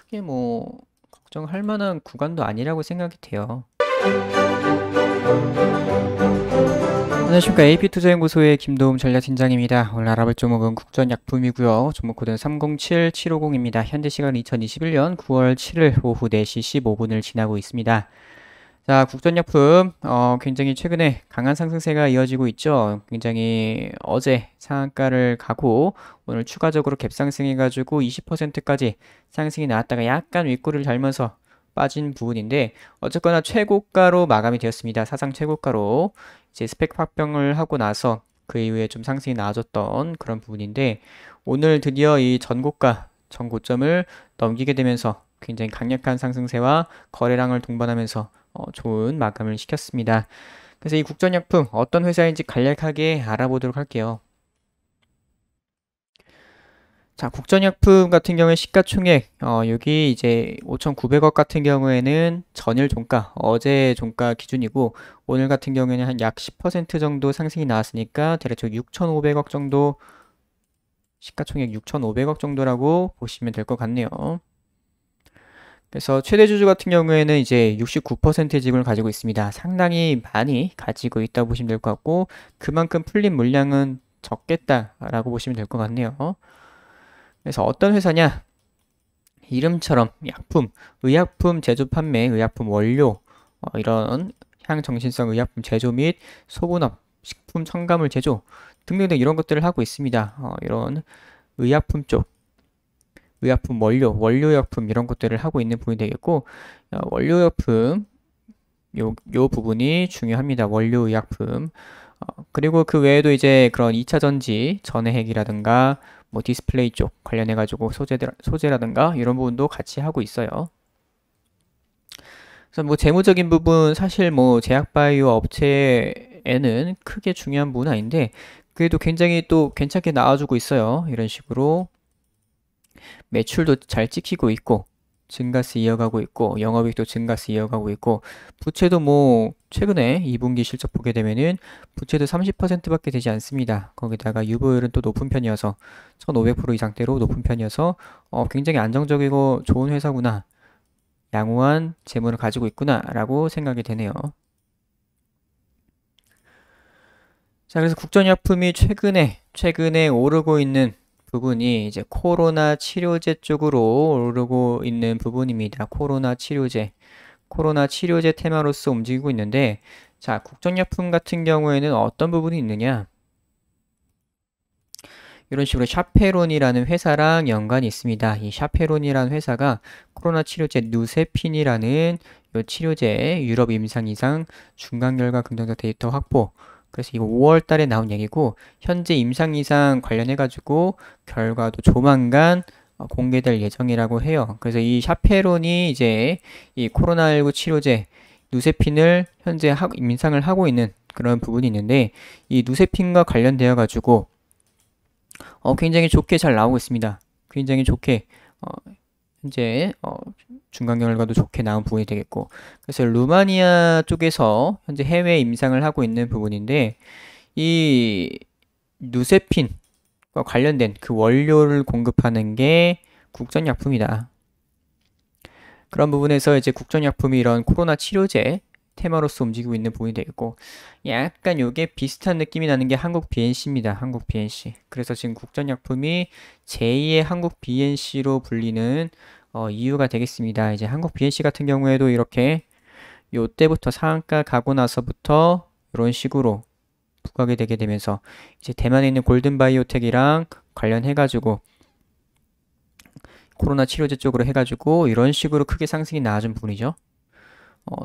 크게 뭐 걱정할 만한 구간도 아니라고 생각이 돼요. 안녕하십니까. AP투자연구소의 김도움 전략팀장입니다. 오늘 알아볼 종목은 국전약품이고요. 종목 코드는 307750입니다. 현재 시간 2021년 9월 7일 오후 4시 15분을 지나고 있습니다. 자, 국전약품 굉장히 최근에 강한 상승세가 이어지고 있죠. 굉장히 어제 상한가를 가고 오늘 추가적으로 갭상승해가지고 20%까지 상승이 나왔다가 약간 윗꼬리를 달면서 빠진 부분인데 어쨌거나 최고가로 마감이 되었습니다. 사상 최고가로 이제 스펙 합병을 하고 나서 그 이후에 좀 상승이 나아졌던 그런 부분인데 오늘 드디어 이 전고가 전고점을 넘기게 되면서 굉장히 강력한 상승세와 거래량을 동반하면서 좋은 마감을 시켰습니다. 그래서 이 국전약품 어떤 회사인지 간략하게 알아보도록 할게요. 자, 국전약품 같은 경우에 시가총액 여기 이제 5,900억 같은 경우에는 전일 종가, 어제 종가 기준이고 오늘 같은 경우에는 한 약 10% 정도 상승이 나왔으니까 대략 6,500억 정도 시가총액 6,500억 정도라고 보시면 될 것 같네요. 그래서 최대 주주 같은 경우에는 이제 69%의 지분을 가지고 있습니다. 상당히 많이 가지고 있다고 보시면 될 것 같고 그만큼 풀린 물량은 적겠다라고 보시면 될 것 같네요. 그래서 어떤 회사냐? 이름처럼 약품, 의약품 제조 판매, 의약품 원료, 이런 향정신성 의약품 제조 및 소분업, 식품 첨가물 제조 등등등 이런 것들을 하고 있습니다. 이런 의약품 쪽, 의약품 원료, 원료약품 이런 것들을 하고 있는 부분이 되겠고 원료약품 요 부분이 중요합니다. 원료의약품. 그리고 그 외에도 이제 그런 2차 전지, 전해핵이라든가 뭐 디스플레이 쪽 관련해가지고 소재라든가 이런 부분도 같이 하고 있어요. 그래서 뭐 재무적인 부분 사실 뭐 제약바이오 업체에는 크게 중요한 부분은 아닌데 그래도 굉장히 또 괜찮게 나와주고 있어요. 이런 식으로 매출도 잘 찍히고 있고 증가세 이어가고 있고 영업이익도 증가세 이어가고 있고 부채도 뭐 최근에 2분기 실적 보게 되면은 부채도 30%밖에 되지 않습니다. 거기다가 유보율은 또 높은 편이어서 1500% 이상대로 높은 편이어서 굉장히 안정적이고 좋은 회사구나. 양호한 재물을 가지고 있구나 라고 생각이 되네요. 자, 그래서 국전약품이 최근에 오르고 있는 부분이 이제 코로나 치료제 쪽으로 오르고 있는 부분입니다. 코로나 치료제 테마로서 움직이고 있는데, 자, 국전약품 같은 경우에는 어떤 부분이 있느냐? 이런 식으로 샤페론이라는 회사랑 연관이 있습니다. 이 샤페론이라는 회사가 코로나 치료제 누세핀이라는 이 치료제 유럽 임상 이상 중간 결과 긍정적 데이터 확보. 그래서 이거 5월 달에 나온 얘기고 현재 임상 이상 관련해 가지고 결과도 조만간 공개될 예정이라고 해요. 그래서 이 샤페론이 이제 이 코로나19 치료제 누세핀을 현재 임상을 하고 있는 그런 부분이 있는데 이 누세핀과 관련되어 가지고 굉장히 좋게 잘 나오고 있습니다. 굉장히 좋게 현재 중간 결과도 좋게 나온 부분이 되겠고 그래서 루마니아 쪽에서 현재 해외 임상을 하고 있는 부분인데 이 누세핀과 관련된 그 원료를 공급하는 게 국전약품이다. 그런 부분에서 이제 국전약품이 이런 코로나 치료제 테마로서 움직이고 있는 부분이 되겠고 약간 요게 비슷한 느낌이 나는 게 한국 BNC입니다. 한국 BNC. 그래서 지금 국전약품이 제2의 한국 BNC로 불리는 이유가 되겠습니다. 이제 한국 BNC 같은 경우에도 이렇게 요때부터 상한가 가고 나서부터 이런 식으로 부각이 되게 되면서 이제 대만에 있는 골든바이오텍이랑 관련해가지고 코로나 치료제 쪽으로 해가지고 이런 식으로 크게 상승이 나아진 부분이죠.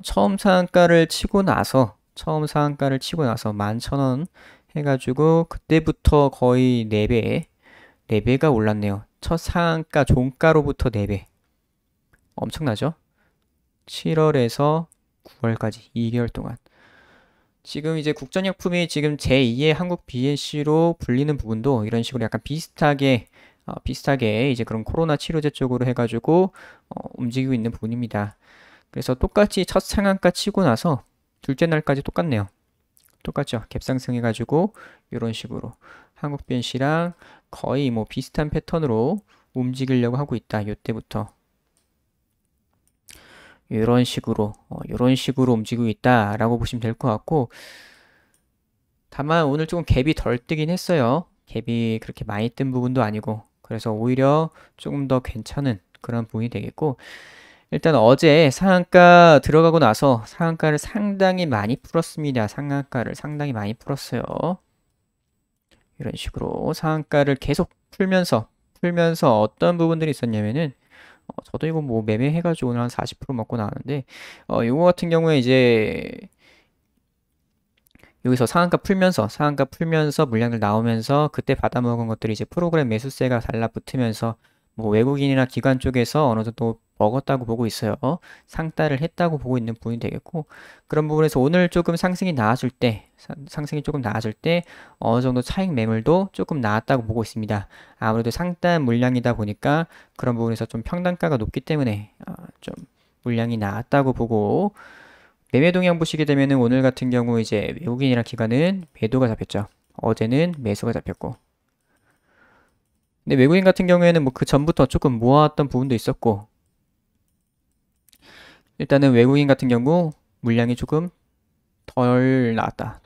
처음 상한가를 치고 나서 11,000원 해가지고 그때부터 거의 4배가 올랐네요. 첫 상한가 종가로부터 4배. 엄청나죠? 7월에서 9월까지 2개월 동안. 지금 이제 국전약품이 지금 제2의 한국 BNC로 불리는 부분도 이런 식으로 약간 비슷하게 이제 그런 코로나 치료제 쪽으로 해가지고 움직이고 있는 부분입니다. 그래서 똑같이 첫 상한가 치고 나서 둘째 날까지 똑같네요. 똑같죠. 갭상승 해가지고 이런 식으로 한국 BNC랑 거의 뭐 비슷한 패턴으로 움직이려고 하고 있다. 이때부터. 이런 식으로 움직이고 있다라고 보시면 될 것 같고, 다만 오늘 조금 갭이 덜 뜨긴 했어요. 갭이 그렇게 많이 뜬 부분도 아니고, 그래서 오히려 조금 더 괜찮은 그런 부분이 되겠고, 일단 어제 상한가 들어가고 나서 상한가를 상당히 많이 풀었습니다. 상한가를 상당히 많이 풀었어요. 이런 식으로 상한가를 계속 풀면서 어떤 부분들이 있었냐면은, 저도 이거 뭐 매매해가지고 오늘 한 40% 먹고 나왔는데, 요거 같은 경우에 이제 여기서 상한가 풀면서 물량들 나오면서 그때 받아먹은 것들이 이제 프로그램 매수세가 달라붙으면서 뭐 외국인이나 기관 쪽에서 어느 정도 먹었다고 보고 있어요. 상따를 했다고 보고 있는 부분이 되겠고, 그런 부분에서 오늘 조금 상승이 나아질 때, 상승이 조금 나아질 때 어느 정도 차익 매물도 조금 나왔다고 보고 있습니다. 아무래도 상따 물량이다 보니까 그런 부분에서 좀 평단가가 높기 때문에 좀 물량이 나왔다고 보고, 매매 동향 보시게 되면은 오늘 같은 경우 이제 외국인이랑 기관은 매도가 잡혔죠. 어제는 매수가 잡혔고. 근데 외국인 같은 경우에는 뭐 그 전부터 조금 모아왔던 부분도 있었고, 일단은 외국인 같은 경우 물량이 조금 덜 나왔다.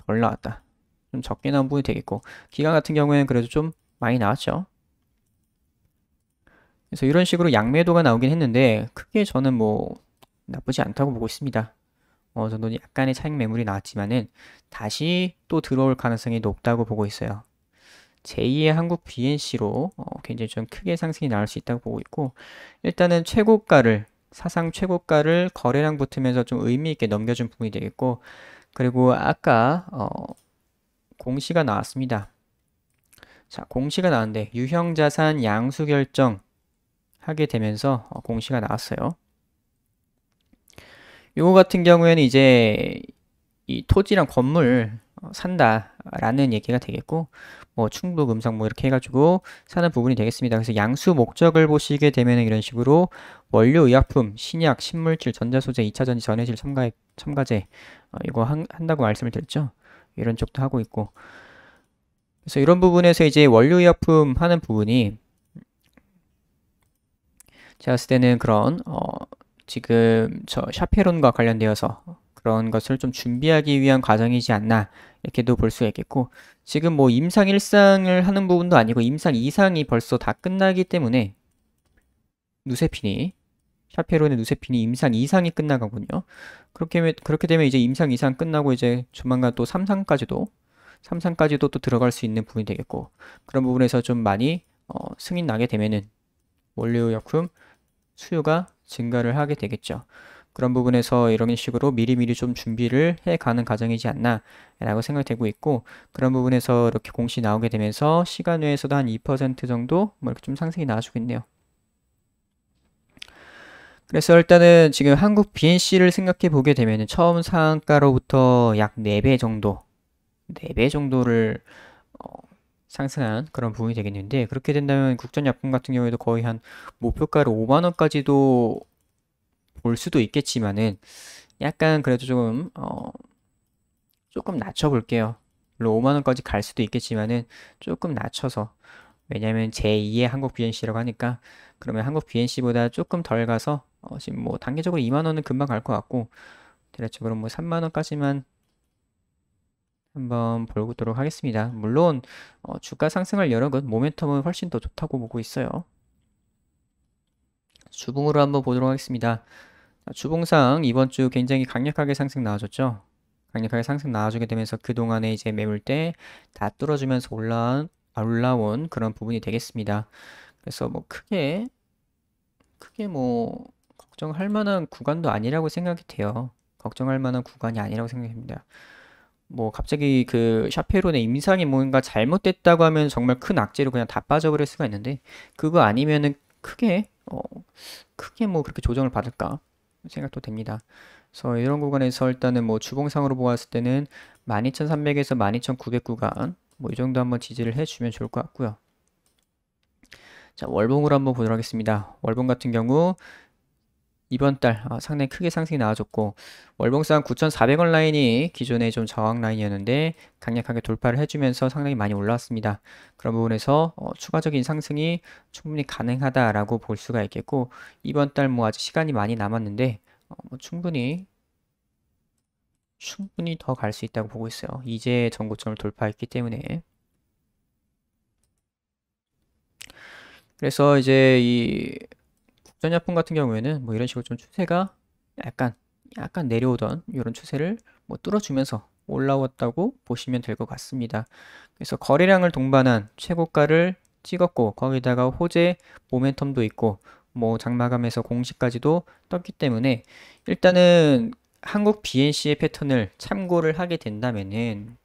좀 적게 나온 부분이 되겠고, 기관 같은 경우에는 그래도 좀 많이 나왔죠. 그래서 이런 식으로 양매도가 나오긴 했는데, 크게 저는 뭐 나쁘지 않다고 보고 있습니다. 어느 정도 약간의 차익 매물이 나왔지만은 다시 또 들어올 가능성이 높다고 보고 있어요. 제2의 한국 BNC로 굉장히 좀 크게 상승이 나올 수 있다고 보고 있고, 일단은 사상 최고가를 거래량 붙으면서 좀 의미 있게 넘겨준 부분이 되겠고, 그리고 아까 공시가 나왔습니다. 자, 공시가 나왔는데 유형자산 양수 결정 하게 되면서 공시가 나왔어요. 요거 같은 경우에는 이제 이 토지랑 건물 산다라는 얘기가 되겠고, 뭐 충북 음성 뭐 이렇게 해가지고 사는 부분이 되겠습니다. 그래서 양수 목적을 보시게 되면 이런 식으로 원료, 의약품, 신약, 신물질, 전자소재, 2차전지, 전해질, 첨가제 이거 한다고 말씀을 드렸죠. 이런 쪽도 하고 있고, 그래서 이런 부분에서 이제 원료, 의약품 하는 부분이 제가 봤을 때는 그런 지금 저 샤페론과 관련되어서 그런 것을 좀 준비하기 위한 과정이지 않나 이렇게도 볼 수가 있겠고, 지금 뭐 임상 1상을 하는 부분도 아니고 임상 2상이 벌써 다 끝나기 때문에 누세핀이 샤페론의 누세핀이 임상 2상이 끝나가군요. 그렇게 되면 이제 임상 2상 끝나고 이제 조만간 또 3상까지도 또 들어갈 수 있는 부분이 되겠고, 그런 부분에서 좀 많이 승인 나게 되면은 원료약품 수요가 증가를 하게 되겠죠. 그런 부분에서 이런 식으로 미리미리 좀 준비를 해가는 과정이지 않나 라고 생각되고 있고, 그런 부분에서 이렇게 공시 나오게 되면서 시간 외에서도 한 2% 정도 뭐 이렇게 좀 상승이 나와주고 있네요. 그래서 일단은 지금 한국 BNC를 생각해 보게 되면은 처음 상한가로부터 약 4배 정도, 4배 정도를 상승한 그런 부분이 되겠는데, 그렇게 된다면 국전약품 같은 경우에도 거의 한 목표가를 5만 원까지도 볼 수도 있겠지만은 약간 그래도 조금 낮춰볼게요. 물론 5만 원까지 갈 수도 있겠지만은 조금 낮춰서, 왜냐면 제2의 한국 BNC라고 하니까 그러면 한국 BNC보다 조금 덜 가서 지금 뭐 단계적으로 2만 원은 금방 갈 것 같고, 대략적으로 뭐 3만 원까지만 한번 보도록 하겠습니다. 물론 주가 상승할 여력은 모멘텀은 훨씬 더 좋다고 보고 있어요. 주봉으로 한번 보도록 하겠습니다. 주봉상 이번 주 굉장히 강력하게 상승 나와줬죠. 강력하게 상승 나와주게 되면서 그동안에 이제 매물대 다 뚫어주면서 올라온 그런 부분이 되겠습니다. 그래서 뭐 크게 뭐 걱정할 만한 구간도 아니라고 생각이 돼요. 걱정할 만한 구간이 아니라고 생각합니다. 뭐 갑자기 그 샤페론의 임상이 뭔가 잘못됐다고 하면 정말 큰 악재로 그냥 다 빠져버릴 수가 있는데, 그거 아니면은 크게 뭐 그렇게 조정을 받을까 생각도 됩니다. 그래서 이런 구간에서 일단은 뭐 주봉상으로 보았을 때는 12,300에서 12,900 구간 뭐 이 정도 한번 지지를 해주면 좋을 것 같고요. 자, 월봉으로 한번 보도록 하겠습니다. 월봉 같은 경우 이번 달 상당히 크게 상승이 나와줬고, 월봉상 9,400원 라인이 기존의 좀 저항 라인이었는데 강력하게 돌파를 해주면서 상당히 많이 올라왔습니다. 그런 부분에서 추가적인 상승이 충분히 가능하다라고 볼 수가 있겠고, 이번 달 뭐 아직 시간이 많이 남았는데 충분히 더 갈 수 있다고 보고 있어요. 이제 전고점을 돌파했기 때문에. 그래서 이제 이 국전약품 같은 경우에는 뭐 이런 식으로 좀 추세가 약간 내려오던 이런 추세를 뭐 뚫어주면서 올라왔다고 보시면 될 것 같습니다. 그래서 거래량을 동반한 최고가를 찍었고 거기다가 호재 모멘텀도 있고 뭐 장마감에서 공시까지도 떴기 때문에 일단은 한국 BNC의 패턴을 참고를 하게 된다면은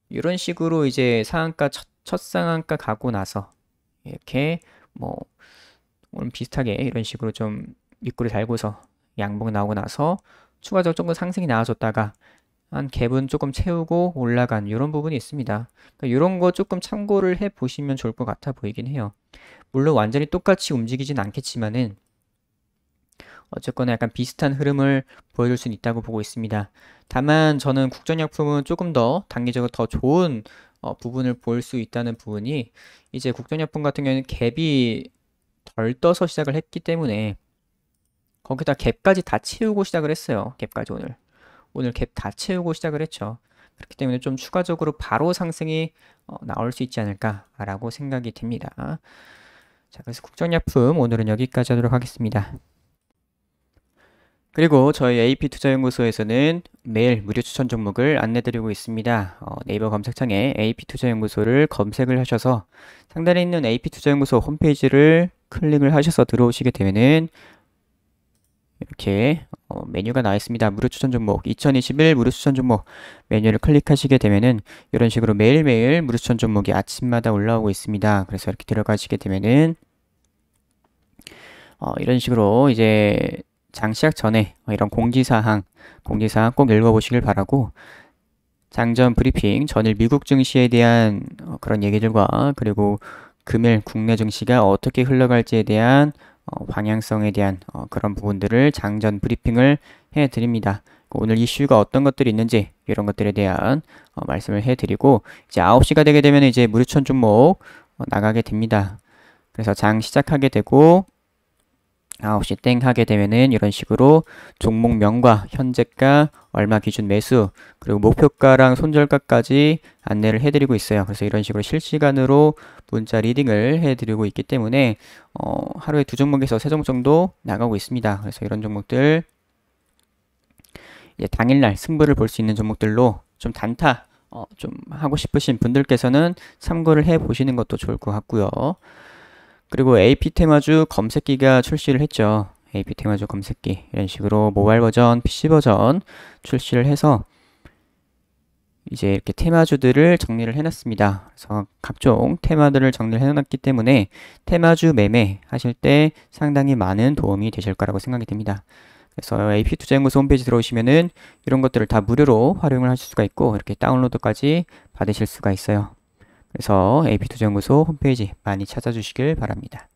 이런 식으로 이제 상한가 첫 상한가 가고 나서 이렇게 뭐 오늘 비슷하게 이런 식으로 좀 윗꼬리 달고서 양봉 나오고 나서 추가적으로 조금 상승이 나와줬다가 한 갭은 조금 채우고 올라간 이런 부분이 있습니다. 그러니까 이런 거 조금 참고를 해 보시면 좋을 것 같아 보이긴 해요. 물론 완전히 똑같이 움직이진 않겠지만은 어쨌거나 약간 비슷한 흐름을 보여줄 수는 있다고 보고 있습니다. 다만 저는 국전약품은 조금 더 단기적으로 더 좋은 부분을 볼 수 있다는 부분이 이제 국전약품 같은 경우에는 갭이 덜 떠서 시작을 했기 때문에 거기다 갭까지 다 채우고 시작을 했어요. 갭까지 오늘 갭 다 채우고 시작을 했죠. 그렇기 때문에 좀 추가적으로 바로 상승이 나올 수 있지 않을까라고 생각이 듭니다. 자, 그래서 국전약품 오늘은 여기까지 하도록 하겠습니다. 그리고 저희 AP투자연구소에서는 매일 무료 추천 종목을 안내드리고 있습니다. 네이버 검색창에 AP투자연구소를 검색을 하셔서 상단에 있는 AP투자연구소 홈페이지를 클릭을 하셔서 들어오시게 되면은 이렇게 메뉴가 나와 있습니다. 무료 추천 종목 2021 무료 추천 종목 메뉴를 클릭하시게 되면은 이런 식으로 매일매일 무료 추천 종목이 아침마다 올라오고 있습니다. 그래서 이렇게 들어가시게 되면은 이런 식으로 이제 장 시작 전에 이런 공지사항 꼭 읽어보시길 바라고 장전 브리핑 전일 미국 증시에 대한 그런 얘기들과 그리고 금일 국내 증시가 어떻게 흘러갈지에 대한 방향성에 대한 그런 부분들을 장전 브리핑을 해드립니다. 오늘 이슈가 어떤 것들이 있는지 이런 것들에 대한 말씀을 해드리고 이제 9시가 되게 되면 이제 무료추천 종목 나가게 됩니다. 그래서 장 시작하게 되고 9시 땡 하게 되면은 이런 식으로 종목명과 현재가 얼마 기준 매수 그리고 목표가랑 손절가까지 안내를 해드리고 있어요. 그래서 이런 식으로 실시간으로 문자 리딩을 해드리고 있기 때문에 하루에 2종목에서 3종목 정도 나가고 있습니다. 그래서 이런 종목들 이제 당일날 승부를 볼 수 있는 종목들로 좀 단타 좀 하고 싶으신 분들께서는 참고를 해 보시는 것도 좋을 것 같고요. 그리고 AP 테마주 검색기가 출시를 했죠. AP 테마주 검색기 이런 식으로 모바일 버전, PC 버전 출시를 해서 이제 이렇게 테마주들을 정리를 해놨습니다. 그래서 각종 테마들을 정리를 해놨기 때문에 테마주 매매 하실 때 상당히 많은 도움이 되실 거라고 생각이 됩니다. 그래서 AP투자연구소 홈페이지 들어오시면은 이런 것들을 다 무료로 활용을 하실 수가 있고 이렇게 다운로드까지 받으실 수가 있어요. 그래서 AP투자연구소 홈페이지 많이 찾아주시길 바랍니다.